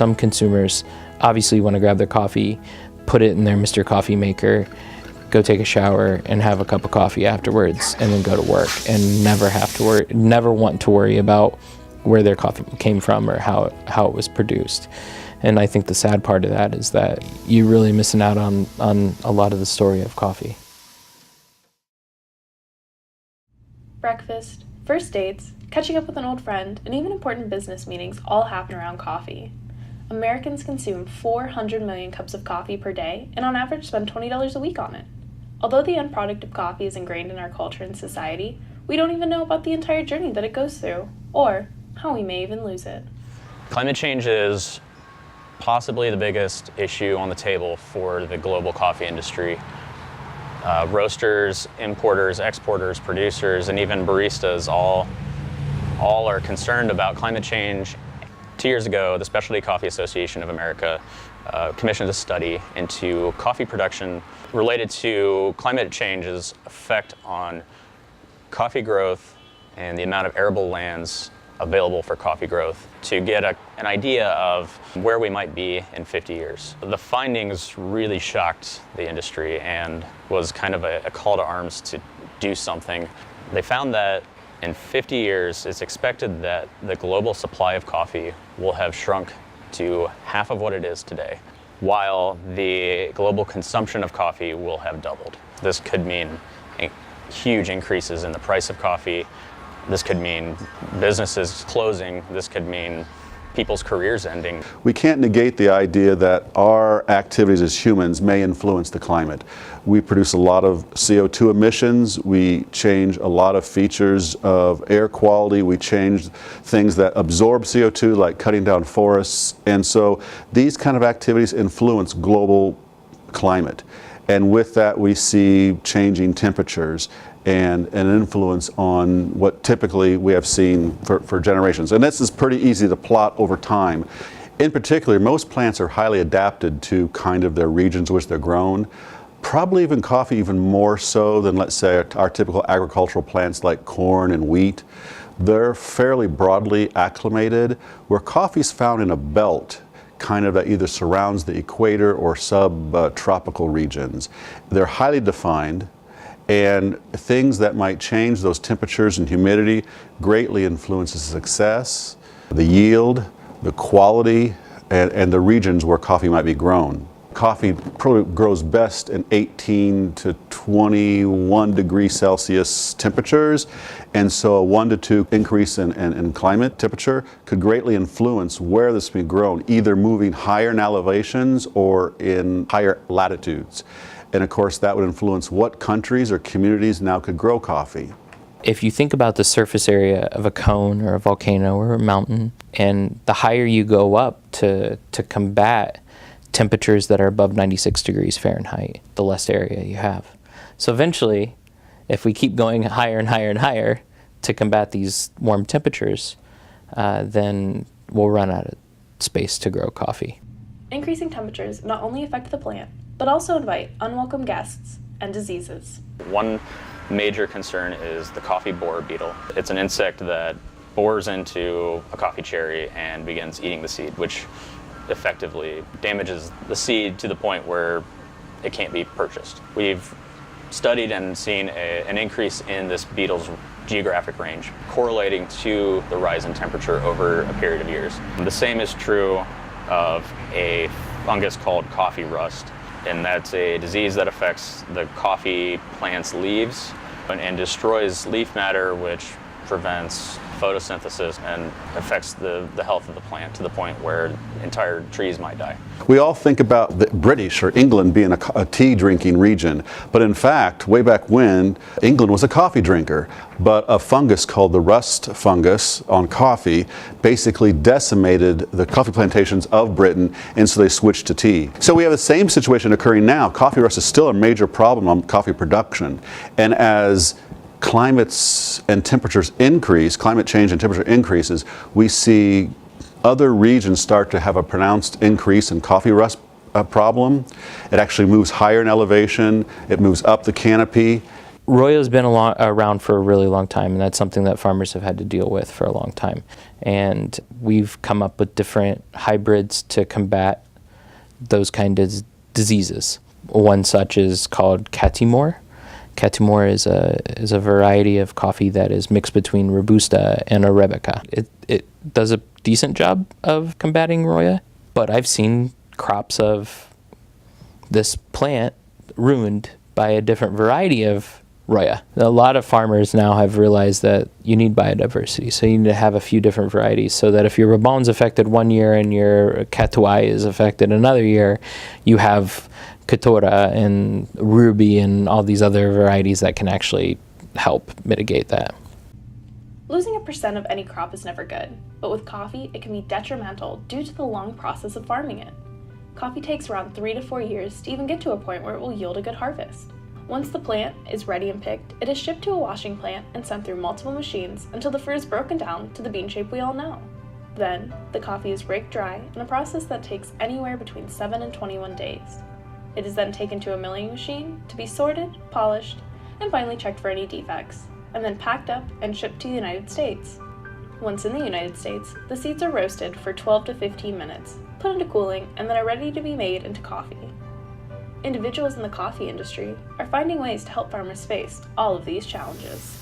some consumers obviously want to grab their coffee, put it in their Mr. Coffee maker, go take a shower and have a cup of coffee afterwards, and then go to work and never want to worry about where their coffee came from or how it was produced. And I think the sad part of that is that you're really missing out on a lot of the story of coffee. Breakfast, first dates, catching up with an old friend, and even important business meetings all happen around coffee. Americans consume 400 million cups of coffee per day and on average spend $20 a week on it. Although the end product of coffee is ingrained in our culture and society, we don't even know about the entire journey that it goes through, or how we may even lose it. Climate change is possibly the biggest issue on the table for the global coffee industry. Roasters, importers, exporters, producers, and even baristas all are concerned about climate change. 2 years ago, the Specialty Coffee Association of America commissioned a study into coffee production related to climate change's effect on coffee growth and the amount of arable lands available for coffee growth to get an idea of where we might be in 50 years. The findings really shocked the industry and was kind of a call to arms to do something. They found that in 50 years, it's expected that the global supply of coffee will have shrunk to half of what it is today, while the global consumption of coffee will have doubled. This could mean huge increases in the price of coffee. This could mean businesses closing. This could mean people's careers ending. We can't negate the idea that our activities as humans may influence the climate. We produce a lot of CO2 emissions. We change a lot of features of air quality. We change things that absorb CO2, like cutting down forests. And so these kind of activities influence global climate. And with that, we see changing temperatures and an influence on what typically we have seen for generations. And this is pretty easy to plot over time. In particular, most plants are highly adapted to kind of their regions which they're grown. Probably even coffee even more so than, let's say, our typical agricultural plants like corn and wheat. They're fairly broadly acclimated, where coffee's found in a belt kind of that either surrounds the equator or subtropical regions. They're highly defined, and things that might change those temperatures and humidity greatly influences success, the yield, the quality, and the regions where coffee might be grown. Coffee probably grows best in 18 to 21 degrees Celsius temperatures, and so a 1 to 2 increase in climate temperature could greatly influence where this can be grown, either moving higher in elevations or in higher latitudes. And of course, that would influence what countries or communities now could grow coffee. If you think about the surface area of a cone or a volcano or a mountain, and the higher you go up to combat temperatures that are above 96 degrees Fahrenheit, the less area you have. So eventually, if we keep going higher and higher and higher to combat these warm temperatures, then we'll run out of space to grow coffee. Increasing temperatures not only affect the plant, but also invite unwelcome guests and diseases. One major concern is the coffee borer beetle. It's an insect that bores into a coffee cherry and begins eating the seed, which effectively damages the seed to the point where it can't be purchased. We've studied and seen an increase in this beetle's geographic range, correlating to the rise in temperature over a period of years. The same is true of a fungus called coffee rust, and that's a disease that affects the coffee plant's leaves and destroys leaf matter, which prevents photosynthesis and affects the health of the plant to the point where entire trees might die. We all think about the British or England being a tea drinking region, but in fact, way back when, England was a coffee drinker, but a fungus called the rust fungus on coffee basically decimated the coffee plantations of Britain, and so they switched to tea. So we have the same situation occurring now. Coffee rust is still a major problem on coffee production, and as climates and temperatures increase, climate change and temperature increases, we see other regions start to have a pronounced increase in coffee rust problem. It actually moves higher in elevation, it moves up the canopy, Roya's been around for a really long time, and that's something that farmers have had to deal with for a long time. And we've come up with different hybrids to combat those kind of diseases. One such is called Catimor. Catimor is a variety of coffee that is mixed between Robusta and Arabica. It does a decent job of combating Roya, but I've seen crops of this plant ruined by a different variety of Roya. A lot of farmers now have realized that you need biodiversity, so you need to have a few different varieties so that if your Rabon's affected one year and your Catuai is affected another year, you have Catora and Ruby and all these other varieties that can actually help mitigate that. Losing 1% of any crop is never good, but with coffee, it can be detrimental due to the long process of farming it. Coffee takes around 3 to 4 years to even get to a point where it will yield a good harvest. Once the plant is ready and picked, it is shipped to a washing plant and sent through multiple machines until the fruit is broken down to the bean shape we all know. Then, the coffee is raked dry in a process that takes anywhere between 7 and 21 days. It is then taken to a milling machine to be sorted, polished, and finally checked for any defects, and then packed up and shipped to the United States. Once in the United States, the seeds are roasted for 12 to 15 minutes, put into cooling, and then are ready to be made into coffee. Individuals in the coffee industry are finding ways to help farmers face all of these challenges.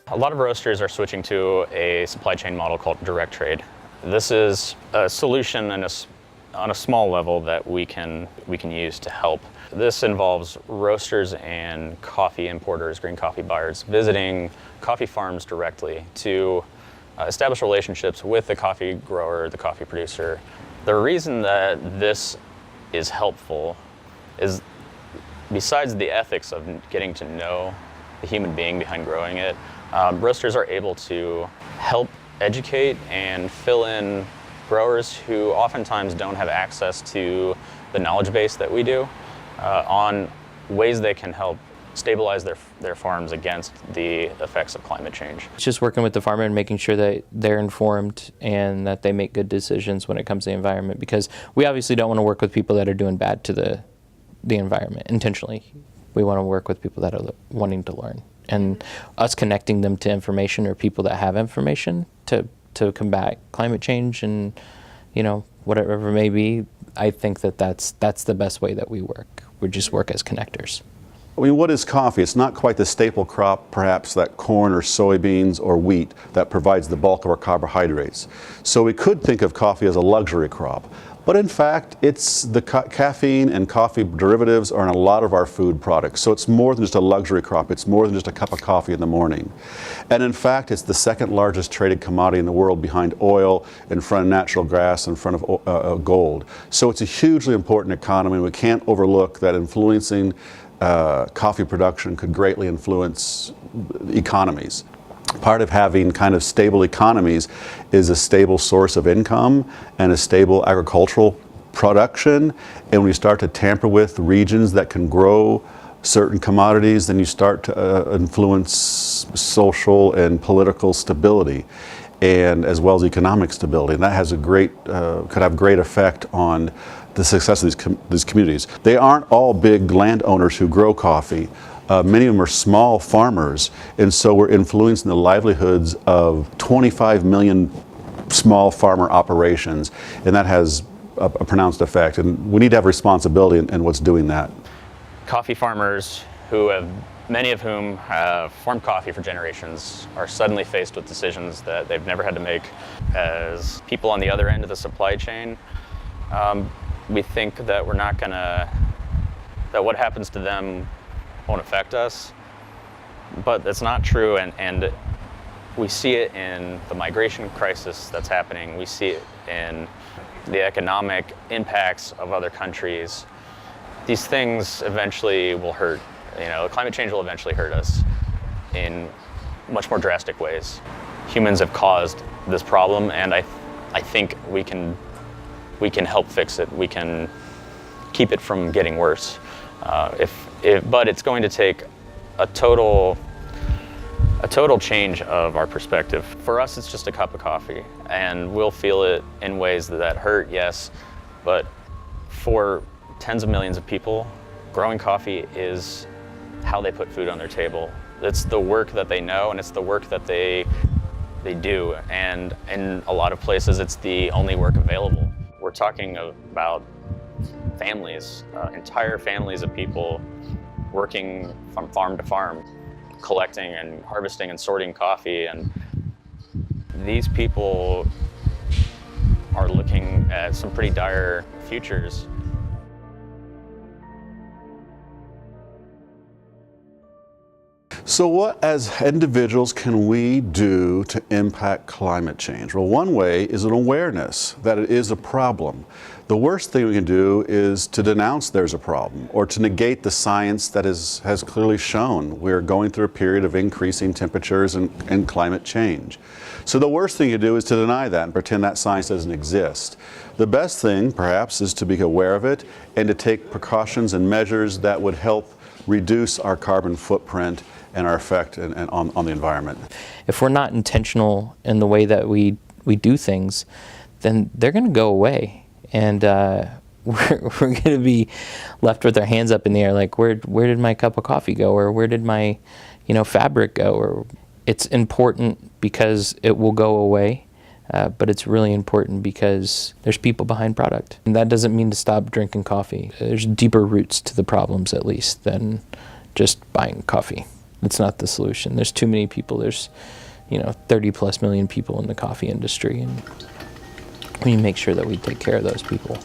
A lot of roasters are switching to a supply chain model called direct trade. This is a solution on a small level that we can use to help. This involves roasters and coffee importers, green coffee buyers, visiting coffee farms directly to establish relationships with the coffee grower, the coffee producer. The reason that this is helpful is, besides the ethics of getting to know the human being behind growing it, roasters are able to help educate and fill in growers who oftentimes don't have access to the knowledge base that we do on ways they can help stabilize their farms against the effects of climate change. It's just working with the farmer and making sure that they're informed and that they make good decisions when it comes to the environment, because we obviously don't want to work with people that are doing bad to the environment intentionally. We want to work with people that are wanting to learn, and us connecting them to information or people that have information to combat climate change and, whatever it may be. I think that's the best way that we work. We just work as connectors. I mean, what is coffee? It's not quite the staple crop, perhaps, that corn or soybeans or wheat that provides the bulk of our carbohydrates. So we could think of coffee as a luxury crop. But in fact, it's the caffeine and coffee derivatives are in a lot of our food products. So it's more than just a luxury crop. It's more than just a cup of coffee in the morning. And in fact, it's the second largest traded commodity in the world behind oil, in front of natural gas, in front of gold. So it's a hugely important economy, and we can't overlook that influencing coffee production could greatly influence economies. Part of having kind of stable economies is a stable source of income and a stable agricultural production. And when you start to tamper with regions that can grow certain commodities, then you start to influence social and political stability, and as well as economic stability. And that has could have great effect on the success of these communities. They aren't all big landowners who grow coffee. Many of them are small farmers, and so we're influencing the livelihoods of 25 million small farmer operations, and that has a pronounced effect, and we need to have responsibility in what's doing that. Coffee farmers, many of whom have farmed coffee for generations, are suddenly faced with decisions that they've never had to make. As people on the other end of the supply chain, we think that that what happens to them won't affect us, but that's not true, and we see it in the migration crisis that's happening. We see it in the economic impacts of other countries. These things eventually will hurt. Climate change will eventually hurt us in much more drastic ways. Humans have caused this problem, and I think we can help fix it. We can keep it from getting worse. But it's going to take a total change of our perspective. For us, it's just a cup of coffee, and we'll feel it in ways that hurt, yes, but for tens of millions of people, growing coffee is how they put food on their table. It's the work that they know, and it's the work that they do. And in a lot of places, it's the only work available. We're talking about families, entire families of people working from farm to farm, collecting and harvesting and sorting coffee. And these people are looking at some pretty dire futures. So what, as individuals, can we do to impact climate change? Well, one way is an awareness that it is a problem. The worst thing we can do is to denounce there's a problem or to negate the science that has clearly shown we're going through a period of increasing temperatures and climate change. So the worst thing you do is to deny that and pretend that science doesn't exist. The best thing, perhaps, is to be aware of it and to take precautions and measures that would help reduce our carbon footprint and our effect on the environment. If we're not intentional in the way that we do things, then they're going to go away, and we're going to be left with our hands up in the air, like where did my cup of coffee go, or where did my fabric go? Or it's important because it will go away, but it's really important because there's people behind product, and that doesn't mean to stop drinking coffee. There's deeper roots to the problems, at least, than just buying coffee. It's not the solution. There's too many people. There's 30+ million people in the coffee industry, and we need to make sure that we take care of those people.